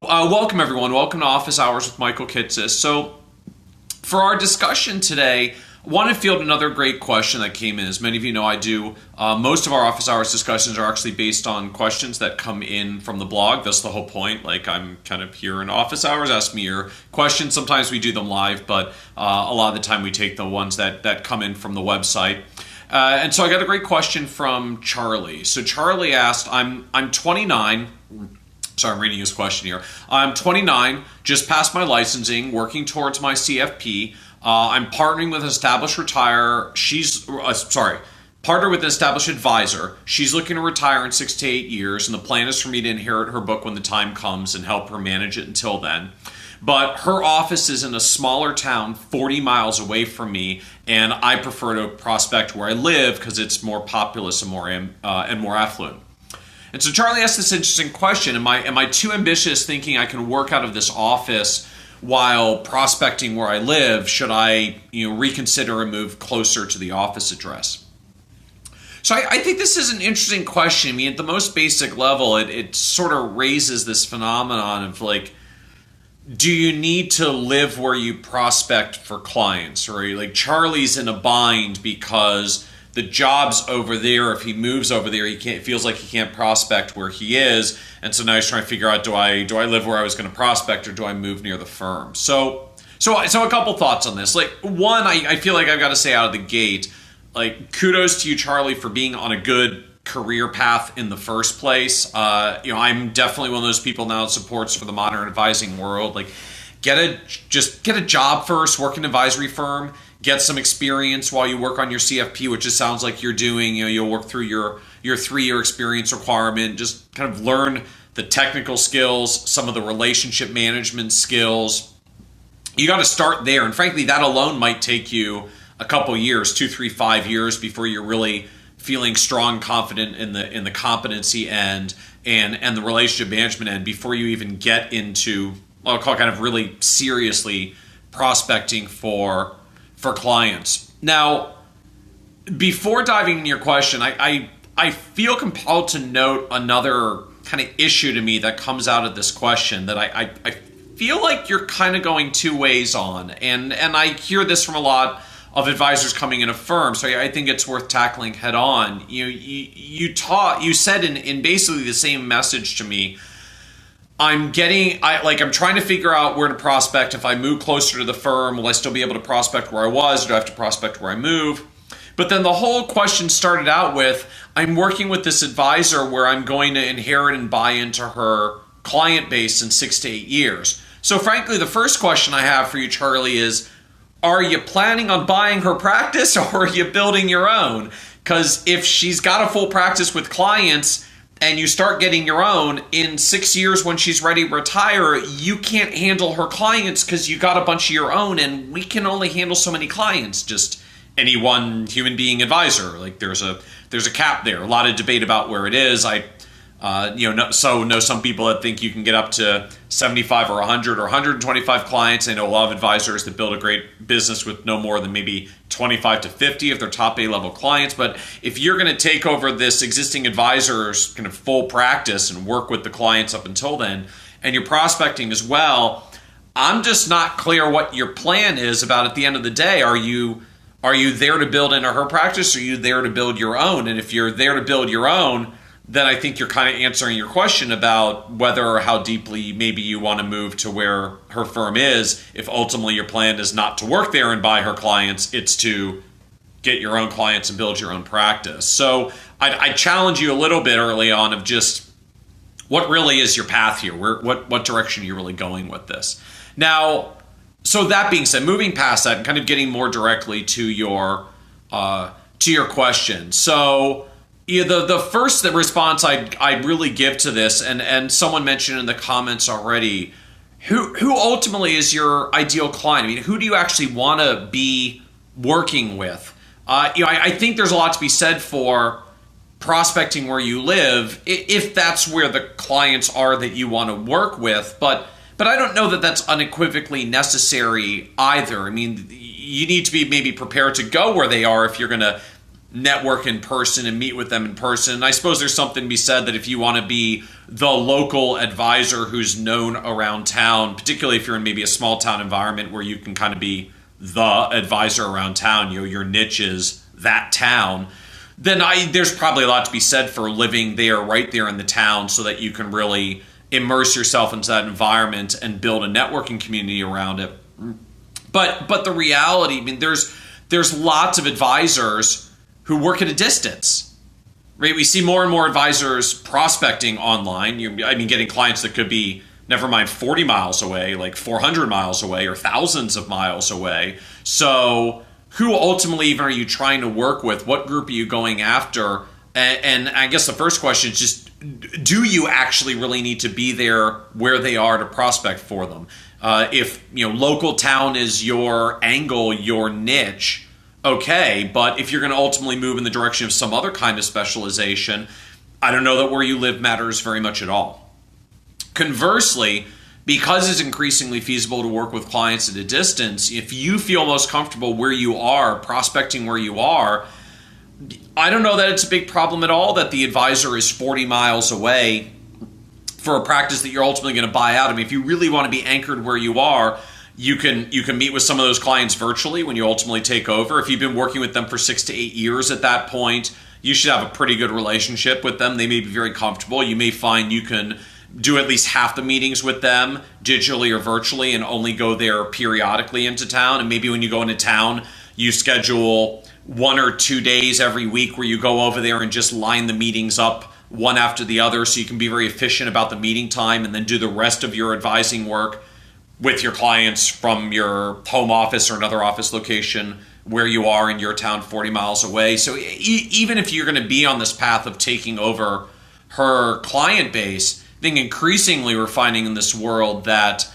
Welcome, everyone. Welcome to Office Hours with Michael Kitces. So, for our discussion today, I want to field another great question that came in. As many of you know, I do. Most of our Office Hours discussions are actually based on questions that come in from the blog. That's the whole point. Like, I'm kind of here in Office Hours. Ask me your questions. Sometimes we do them live, but a lot of the time we take the ones that come in from the website. And so I got a great question from Charlie. So Charlie asked, I'm 29. Sorry, I'm reading his question here. I'm 29, just passed my licensing, working towards my CFP. I'm partnering with an established partner with an established advisor. She's looking to retire in 6 to 8 years, and the plan is for me to inherit her book when the time comes and help her manage it until then. But her office is in a smaller town 40 miles away from me, and I prefer to prospect where I live because it's more populous and more affluent. And so Charlie asked this interesting question: Am I too ambitious, thinking I can work out of this office while prospecting where I live? Should I, reconsider and move closer to the office address? So I think this is an interesting question. I mean, at the most basic level, it sort of raises this phenomenon of like, do you need to live where you prospect for clients? Or like Charlie's in a bind because the job's over there. If he moves over there, feels like he can't prospect where he is, and so now he's trying to figure out: do I live where I was going to prospect, or do I move near the firm? So a couple thoughts on this. Like, one, I feel like I've got to say out of the gate, like, kudos to you, Charlie, for being on a good career path in the first place. I'm definitely one of those people now that supports for the modern advising world. Like, get a job first, work in an advisory firm. Get some experience while you work on your CFP, which it sounds like you're doing. You'll work through your 3-year experience requirement. Just kind of learn the technical skills, some of the relationship management skills. You got to start there, and frankly, that alone might take you a couple years, 2, 3, 5 years before you're really feeling strong, confident in the competency end and the relationship management end before you even get into what I'll call kind of really seriously prospecting for clients. Now, before diving into your question, I feel compelled to note another kind of issue to me that comes out of this question that I feel like you're kind of going two ways on, and I hear this from a lot of advisors coming in a firm, so I think it's worth tackling head on. You said in basically the same message to me, I'm trying to figure out where to prospect. If I move closer to the firm, will I still be able to prospect where I was, or do I have to prospect where I move? But then the whole question started out with, I'm working with this advisor where I'm going to inherit and buy into her client base in 6 to 8 years. So frankly, the first question I have for you, Charlie, is, are you planning on buying her practice, or are you building your own? Because if she's got a full practice with clients and you start getting your own, in 6 years when she's ready to retire, you can't handle her clients because you got a bunch of your own, and we can only handle so many clients, just any one human being advisor. Like, there's a cap there. A lot of debate about where it is. Know some people that think you can get up to 75 or 100 or 125 clients. I know a lot of advisors that build a great business with no more than maybe 25 to 50 of their top A-level clients. But if you're going to take over this existing advisor's kind of full practice and work with the clients up until then, and you're prospecting as well, I'm just not clear what your plan is about at the end of the day. Are you there to build into her practice, or are you there to build your own? And if you're there to build your own, then I think you're kind of answering your question about whether or how deeply maybe you want to move to where her firm is. If ultimately your plan is not to work there and buy her clients, it's to get your own clients and build your own practice. So I challenge you a little bit early on of just what really is your path here? What direction are you really going with this? Now, so that being said, moving past that and kind of getting more directly to your question. So, the first response I'd really give to this, and someone mentioned in the comments already, who ultimately is your ideal client? I mean, who do you actually want to be working with? I think there's a lot to be said for prospecting where you live, if that's where the clients are that you want to work with. But I don't know that that's unequivocally necessary either. I mean, you need to be maybe prepared to go where they are if you're going to network in person and meet with them in person. And I suppose there's something to be said that if you want to be the local advisor who's known around town, particularly if you're in maybe a small town environment where you can kind of be the advisor around town, your niche is that town, then there's probably a lot to be said for living there, right there in the town, so that you can really immerse yourself into that environment and build a networking community around it. But the reality, I mean, there's lots of advisors who work at a distance, right? We see more and more advisors prospecting online. Getting clients that could be, never mind 40 miles away, like 400 miles away or thousands of miles away. So who ultimately even are you trying to work with? What group are you going after? And I guess the first question is just, do you actually really need to be there where they are to prospect for them? If local town is your angle, your niche, okay, but if you're going to ultimately move in the direction of some other kind of specialization, I don't know that where you live matters very much at all. Conversely, because it's increasingly feasible to work with clients at a distance, if you feel most comfortable where you are, prospecting where you are, I don't know that it's a big problem at all that the advisor is 40 miles away for a practice that you're ultimately going to buy out. I mean, if you really want to be anchored where you are, you can meet with some of those clients virtually when you ultimately take over. If you've been working with them for 6 to 8 years at that point, you should have a pretty good relationship with them. They may be very comfortable. You may find you can do at least half the meetings with them digitally or virtually and only go there periodically into town. And maybe when you go into town, you schedule 1 or 2 days every week where you go over there and just line the meetings up one after the other so you can be very efficient about the meeting time, and then do the rest of your advising work with your clients from your home office or another office location where you are in your town 40 miles away. So even if you're going to be on this path of taking over her client base, I think increasingly we're finding in this world that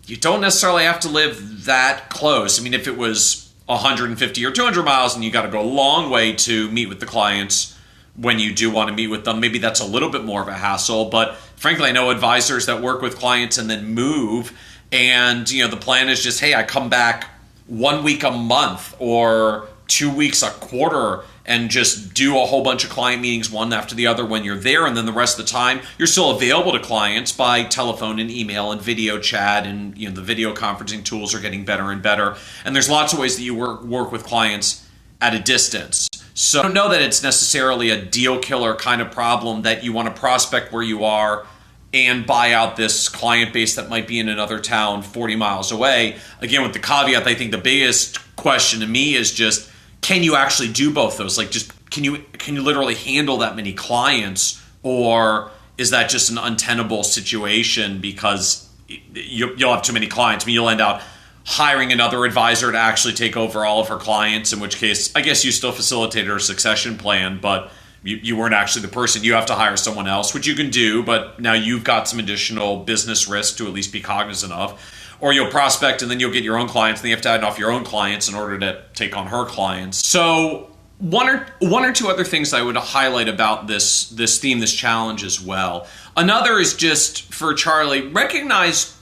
you don't necessarily have to live that close. I mean, if it was 150 or 200 miles and you got to go a long way to meet with the clients when you do want to meet with them, maybe that's a little bit more of a hassle. But frankly, I know advisors that work with clients and then move, and the plan is just, hey, I come back 1 week a month or 2 weeks a quarter and just do a whole bunch of client meetings one after the other when you're there, and then the rest of the time you're still available to clients by telephone and email and video chat, and the video conferencing tools are getting better and better, and there's lots of ways that you work with clients at a distance. So I don't know that it's necessarily a deal killer kind of problem that you want to prospect where you are and buy out this client base that might be in another town 40 miles away. Again, with the caveat, I think the biggest question to me is just, can you actually do both those? Like, just can you literally handle that many clients, or is that just an untenable situation because you'll have too many clients? I mean, you'll end up hiring another advisor to actually take over all of her clients, in which case I guess you still facilitated her succession plan, but you weren't actually the person. You have to hire someone else, which you can do, but now you've got some additional business risk to at least be cognizant of. Or you'll prospect and then you'll get your own clients, and then you have to add off your own clients in order to take on her clients. So one or two other things I would highlight about this theme, this challenge as well. Another is just for Charlie, recognize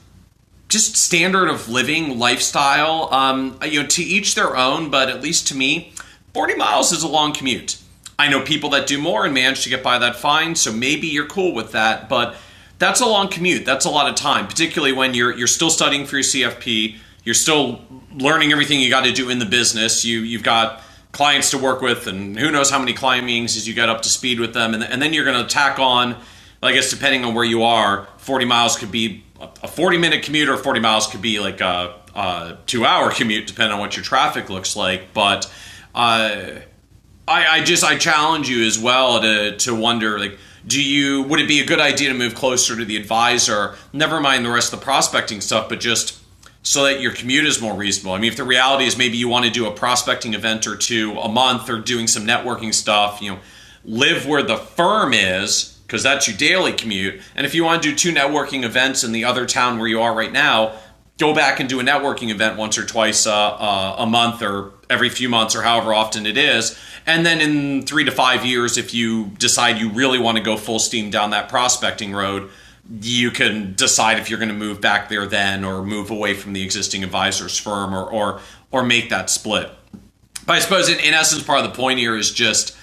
just standard of living, lifestyle. To each their own, but at least to me, 40 miles is a long commute. I know people that do more and manage to get by that fine, so maybe you're cool with that, but that's a long commute. That's a lot of time, particularly when you're still studying for your CFP. You're still learning everything you got to do in the business. You've got clients to work with, and who knows how many client meetings as you get up to speed with them. And then you're going to tack on, I guess, depending on where you are, 40 miles could be a 40-minute commute, or 40 miles could be like a 2-hour commute, depending on what your traffic looks like. But I challenge you as well to wonder, like, would it be a good idea to move closer to the advisor, never mind the rest of the prospecting stuff, but just so that your commute is more reasonable? I mean, if the reality is maybe you want to do a prospecting event or two a month, or doing some networking stuff, live where the firm is, because that's your daily commute. And if you want to do 2 networking events in the other town where you are right now, go back and do a networking event once or twice a month, or every few months, or however often it is. And then in 3 to 5 years, if you decide you really want to go full steam down that prospecting road, you can decide if you're going to move back there then, or move away from the existing advisor's firm, or make that split. But I suppose in essence, part of the point here is just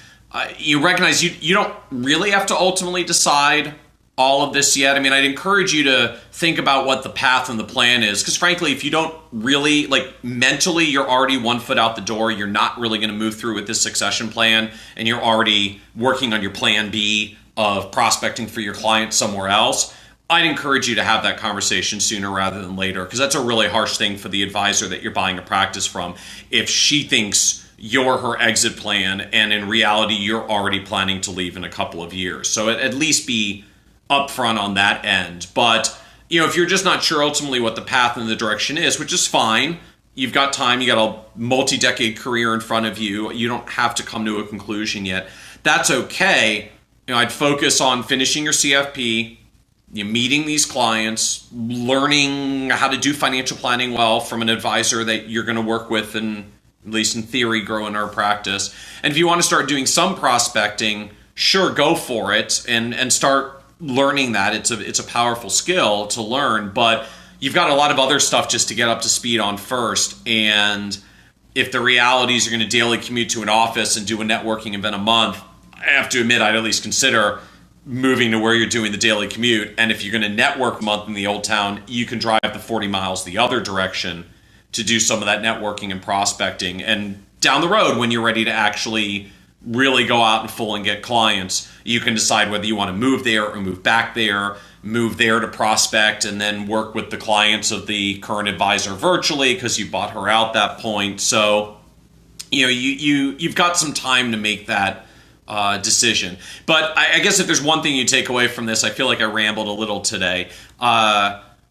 you recognize you don't really have to ultimately decide all of this yet. I mean, I'd encourage you to think about what the path and the plan is, because frankly, if you don't really, like, mentally, you're already 1 foot out the door, you're not really going to move through with this succession plan, and you're already working on your plan B of prospecting for your client somewhere else, I'd encourage you to have that conversation sooner rather than later, because that's a really harsh thing for the advisor that you're buying a practice from. If she thinks you're her exit plan, and in reality, you're already planning to leave in a couple of years. So at least be upfront on that end. But, if you're just not sure ultimately what the path and the direction is, which is fine, you've got time, you got a multi-decade career in front of you, you don't have to come to a conclusion yet. That's okay. I'd focus on finishing your CFP, meeting these clients, learning how to do financial planning well from an advisor that you're going to work with and, at least in theory, grow in our practice. And if you want to start doing some prospecting, sure, go for it and start learning that. It's a powerful skill to learn, but you've got a lot of other stuff just to get up to speed on first. And if the reality is you're going to daily commute to an office and do a networking event a month, I have to admit I'd at least consider moving to where you're doing the daily commute. And if you're going to network a month in the old town, you can drive the 40 miles the other direction to do some of that networking and prospecting. And down the road, when you're ready to actually really go out in full and get clients, you can decide whether you want to move there or move back there, move there to prospect, and then work with the clients of the current advisor virtually because you bought her out that point. So, you've got some time to make that decision. But I guess if there's one thing you take away from this, I feel like I rambled a little today.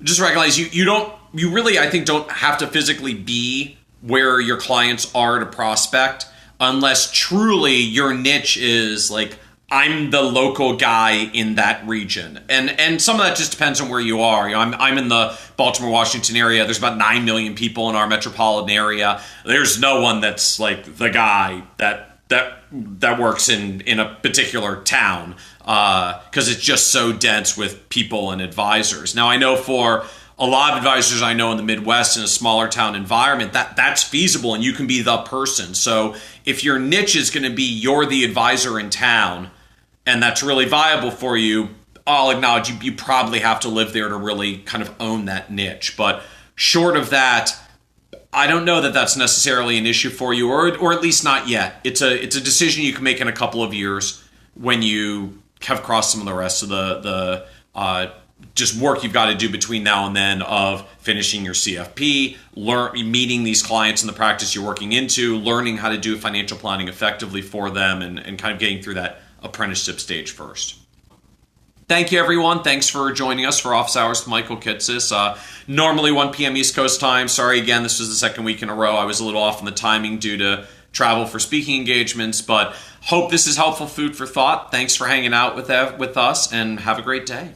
Just recognize you really, I think, don't have to physically be where your clients are to prospect, unless truly your niche is like, I'm the local guy in that region. And some of that just depends on where you are. I'm in the Baltimore, Washington area. There's about 9 million people in our metropolitan area. There's no one that's like the guy that works in a particular town, because it's just so dense with people and advisors. Now, I know for a lot of advisors I know in the Midwest in a smaller town environment, that's feasible and you can be the person. So if your niche is going to be you're the advisor in town and that's really viable for you, I'll acknowledge you probably have to live there to really kind of own that niche. But short of that, I don't know that that's necessarily an issue for you, or at least not yet. It's a decision you can make in a couple of years when you have crossed some of the rest of the just work you've got to do between now and then of finishing your CFP, meeting these clients in the practice you're working into, learning how to do financial planning effectively for them, and kind of getting through that apprenticeship stage first. Thank you, everyone. Thanks for joining us for Office Hours with Michael Kitces. Normally 1 p.m. East Coast time. Sorry again, this was the second week in a row. I was a little off on the timing due to travel for speaking engagements, but hope this is helpful food for thought. Thanks for hanging out with us, and have a great day.